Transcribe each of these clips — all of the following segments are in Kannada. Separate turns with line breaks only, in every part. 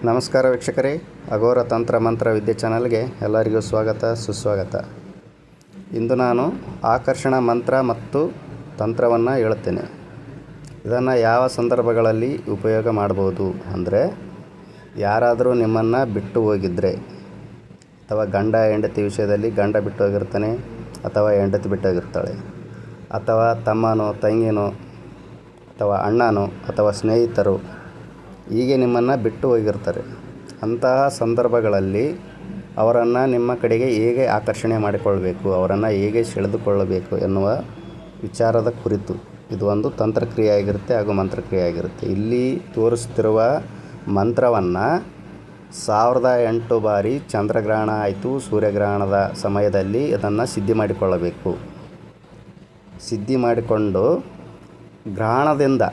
ನಮಸ್ಕಾರ ವೀಕ್ಷಕರೇ, ಅಘೋರ ತಂತ್ರ ಮಂತ್ರ ವಿದ್ಯೆ ಚಾನಲ್ಗೆ ಎಲ್ಲರಿಗೂ ಸ್ವಾಗತ ಸುಸ್ವಾಗತ. ಇಂದು ನಾನು ಆಕರ್ಷಣಾ ಮಂತ್ರ ಮತ್ತು ತಂತ್ರವನ್ನು ಹೇಳುತ್ತೇನೆ. ಇದನ್ನು ಯಾವ ಸಂದರ್ಭಗಳಲ್ಲಿ ಉಪಯೋಗ ಮಾಡಬಹುದು ಅಂದರೆ, ಯಾರಾದರೂ ನಿಮ್ಮನ್ನು ಬಿಟ್ಟು ಹೋಗಿದ್ದರೆ, ಅಥವಾ ಗಂಡ ಹೆಂಡತಿ ವಿಷಯದಲ್ಲಿ ಗಂಡ ಬಿಟ್ಟು ಹೋಗಿರ್ತಾನೆ ಅಥವಾ ಹೆಂಡತಿ ಬಿಟ್ಟು ಹೋಗಿರ್ತಾಳೆ, ಅಥವಾ ತಮ್ಮನೋ ತಂಗಿನೋ ಅಥವಾ ಅಣ್ಣನೋ ಅಥವಾ ಸ್ನೇಹಿತರು ಹೀಗೆ ನಿಮ್ಮನ್ನು ಬಿಟ್ಟು ಹೋಗಿರ್ತಾರೆ. ಅಂತಹ ಸಂದರ್ಭಗಳಲ್ಲಿ ಅವರನ್ನು ನಿಮ್ಮ ಕಡೆಗೆ ಹೇಗೆ ಆಕರ್ಷಣೆ ಮಾಡಿಕೊಳ್ಳಬೇಕು, ಅವರನ್ನು ಹೇಗೆ ಸೆಳೆದುಕೊಳ್ಳಬೇಕು ಎನ್ನುವ ವಿಚಾರದ ಕುರಿತು ಇದು ಒಂದು ತಂತ್ರಕ್ರಿಯೆ ಆಗಿರುತ್ತೆ ಹಾಗೂ ಮಂತ್ರಕ್ರಿಯೆ ಆಗಿರುತ್ತೆ. ಇಲ್ಲಿ ತೋರಿಸ್ತಿರುವ ಮಂತ್ರವನ್ನು 1008 ಬಾರಿ ಚಂದ್ರಗ್ರಹಣ ಆಯಿತು, ಸೂರ್ಯಗ್ರಹಣದ ಸಮಯದಲ್ಲಿ ಇದನ್ನು ಸಿದ್ಧಿ ಮಾಡಿಕೊಳ್ಳಬೇಕು. ಸಿದ್ಧಿ ಮಾಡಿಕೊಂಡು ಗ್ರಹಣದಿಂದ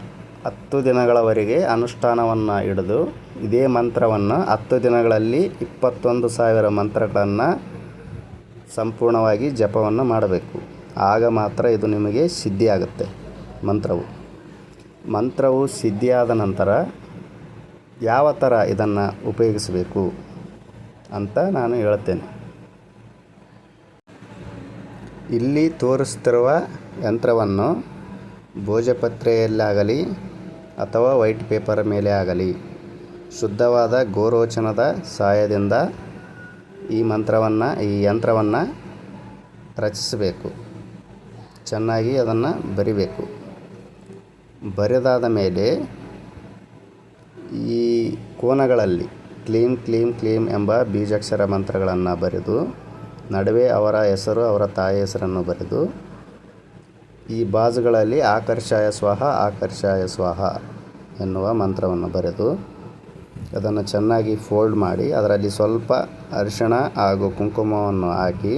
10 ದಿನಗಳವರೆಗೆ ಅನುಷ್ಠಾನವನ್ನು ಹಿಡಿದು ಇದೇ ಮಂತ್ರವನ್ನು 10 ದಿನಗಳಲ್ಲಿ 21,000 ಮಂತ್ರಗಳನ್ನು ಸಂಪೂರ್ಣವಾಗಿ ಜಪವನ್ನು ಮಾಡಬೇಕು. ಆಗ ಮಾತ್ರ ಇದು ನಿಮಗೆ ಸಿದ್ಧಿಯಾಗುತ್ತೆ. ಮಂತ್ರವು ಸಿದ್ಧಿಯಾದ ನಂತರ ಯಾವ ಥರ ಇದನ್ನು ಉಪಯೋಗಿಸಬೇಕು ಅಂತ ನಾನು ಹೇಳ್ತೇನೆ. ಇಲ್ಲಿ ತೋರಿಸ್ತಿರುವ ಯಂತ್ರವನ್ನು ಭೋಜಪತ್ರೆಯಲ್ಲಾಗಲಿ ಅಥವಾ ವೈಟ್ ಪೇಪರ್ ಮೇಲೆ ಆಗಲಿ ಶುದ್ಧವಾದ ಗೋರೋಚನದ ಸಹಾಯದಿಂದ ಈ ಯಂತ್ರವನ್ನು ರಚಿಸಬೇಕು. ಚೆನ್ನಾಗಿ ಅದನ್ನು ಬರಿಬೇಕು. ಬರೆದಾದ ಮೇಲೆ ಈ ಕೋನಗಳಲ್ಲಿ ಕ್ಲೀಂ ಕ್ಲೀಂ ಕ್ಲೀಂ ಎಂಬ ಬೀಜಾಕ್ಷರ ಮಂತ್ರಗಳನ್ನು ಬರೆದು, ನಡುವೆ ಅವರ ಹೆಸರು, ಅವರ ತಾಯಿ ಹೆಸರನ್ನು ಬರೆದು, ಈ ಬಾಜುಗಳಲ್ಲಿ ಆಕರ್ಷಾಯ ಸ್ವಾಹ ಆಕರ್ಷಾಯ ಸ್ವಾಹ ಎನ್ನುವ ಮಂತ್ರವನ್ನು ಬರೆದು ಅದನ್ನು ಚೆನ್ನಾಗಿ ಫೋಲ್ಡ್ ಮಾಡಿ ಅದರಲ್ಲಿ ಸ್ವಲ್ಪ ಅರಿಶಿಣ ಹಾಗೂ ಕುಂಕುಮವನ್ನು ಹಾಕಿ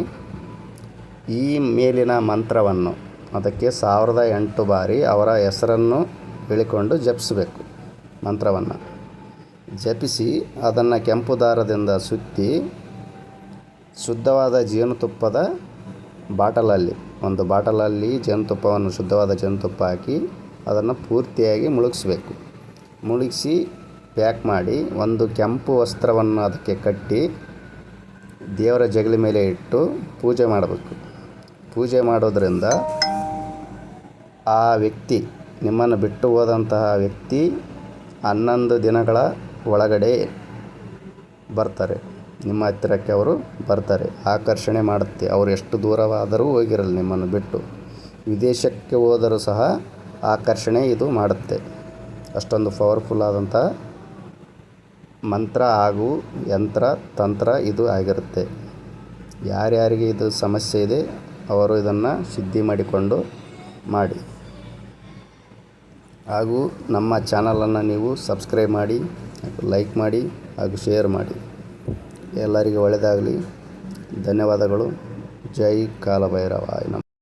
ಈ ಮೇಲಿನ ಮಂತ್ರವನ್ನು ಅದಕ್ಕೆ 1008 ಬಾರಿ ಅವರ ಹೆಸರನ್ನು ಹೇಳಿಕೊಂಡು ಜಪಿಸಬೇಕು. ಮಂತ್ರವನ್ನು ಜಪಿಸಿ ಅದನ್ನು ಕೆಂಪು ದಾರದಿಂದ ಸುತ್ತಿ ಶುದ್ಧವಾದ ಜೇನುತುಪ್ಪದ ಒಂದು ಬಾಟಲಲ್ಲಿ ಜೇನುತುಪ್ಪವನ್ನು, ಶುದ್ಧವಾದ ಜೇನುತುಪ್ಪ ಹಾಕಿ ಅದನ್ನು ಪೂರ್ತಿಯಾಗಿ ಮುಳುಗಿಸ್ಬೇಕು. ಮುಳುಗಿಸಿ ಪ್ಯಾಕ್ ಮಾಡಿ ಒಂದು ಕೆಂಪು ವಸ್ತ್ರವನ್ನು ಅದಕ್ಕೆ ಕಟ್ಟಿ ದೇವರ ಜಗಲಿ ಮೇಲೆ ಇಟ್ಟು ಪೂಜೆ ಮಾಡಬೇಕು. ಪೂಜೆ ಮಾಡೋದರಿಂದ ಆ ವ್ಯಕ್ತಿ, ನಿಮ್ಮನ್ನು ಬಿಟ್ಟು ಹೋದಂತಹ ವ್ಯಕ್ತಿ 11 ದಿನಗಳ ಒಳಗಡೆ ಬರ್ತಾರೆ. ನಿಮ್ಮ ಹತ್ತಿರಕ್ಕೆ ಅವರು ಬರ್ತಾರೆ. ಆಕರ್ಷಣೆ ಮಾಡುತ್ತೆ. ಅವರು ಎಷ್ಟು ದೂರವಾದರೂ ಹೋಗಿರಲ್ಲ, ನಿಮ್ಮನ್ನು ಬಿಟ್ಟು ವಿದೇಶಕ್ಕೆ ಹೋದರೂ ಸಹ ಆಕರ್ಷಣೆ ಇದು ಮಾಡುತ್ತೆ. ಅಷ್ಟೊಂದು ಪವರ್ಫುಲ್ ಆದಂಥ ಮಂತ್ರ ಹಾಗೂ ತಂತ್ರ ಇದು ಆಗಿರುತ್ತೆ. ಯಾರ್ಯಾರಿಗೆ ಇದು ಸಮಸ್ಯೆ ಇದೆ ಅವರು ಇದನ್ನು ಸಿದ್ಧಿ ಮಾಡಿಕೊಂಡು ಮಾಡಿ. ಹಾಗೂ ನಮ್ಮ ಚಾನಲನ್ನು ನೀವು ಸಬ್ಸ್ಕ್ರೈಬ್ ಮಾಡಿ, ಲೈಕ್ ಮಾಡಿ ಹಾಗೂ ಶೇರ್ ಮಾಡಿ. ಎಲ್ಲರಿಗೂ ಒಳ್ಳೆಯದಾಗಲಿ. ಧನ್ಯವಾದಗಳು. ಜೈ ಕಾಲಭೈರವಾಯ ನಮಃ.